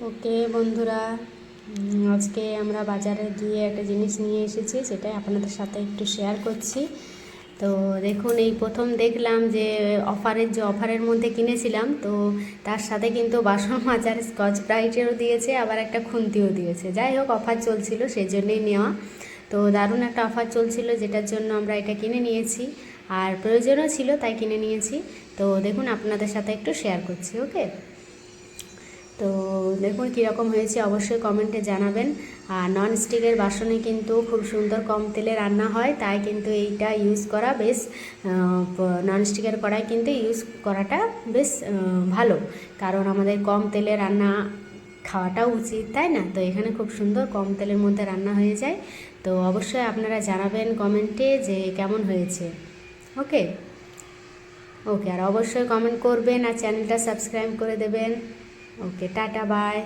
ওকে বন্ধুরা, আজকে আমরা বাজারে গিয়ে একটা জিনিস নিয়ে এসেছি, সেটাই আপনাদের সাথে একটু শেয়ার করছি। তো দেখুন, এই প্রথম দেখলাম যে অফারের মধ্যে কিনেছিলাম, তো তার সাথে কিন্তু বাসন মাজার স্কচ ব্রাইটেরও দিয়েছে, আবার একটা খুন্তিও দিয়েছে। যাই হোক, অফার চলছিল সেই জন্যই নেওয়া। তো দারুণ একটা অফার চলছিল, যেটার জন্য আমরা এটা কিনে নিয়েছি, আর প্রয়োজনও ছিল তাই কিনে নিয়েছি। তো দেখুন, আপনাদের সাথে একটু শেয়ার করছি। ওকে, তো দেখুন কীরকম হয়েছে অবশ্যই কমেন্টে জানাবেন। আর ননস্টিকের বাসনে কিন্তু খুব সুন্দর কম তেলে রান্না হয়, তাই কিন্তু এইটা ইউজ করা বেশ, ননস্টিকের কড়াই কিন্তু ইউজ করাটা বেশ ভালো, কারণ আমাদের কম তেলে রান্না খাওয়াটাও উচিত, তাই না? তো এখানে খুব সুন্দর কম তেলের মধ্যে রান্না হয়ে যায়। তো অবশ্যই আপনারা জানাবেন কমেন্টে যে কেমন হয়েছে। ওকে ওকে, আর অবশ্যই কমেন্ট করবেন আর চ্যানেলটা সাবস্ক্রাইব করে দেবেন। ওকে, টাটা, বাই।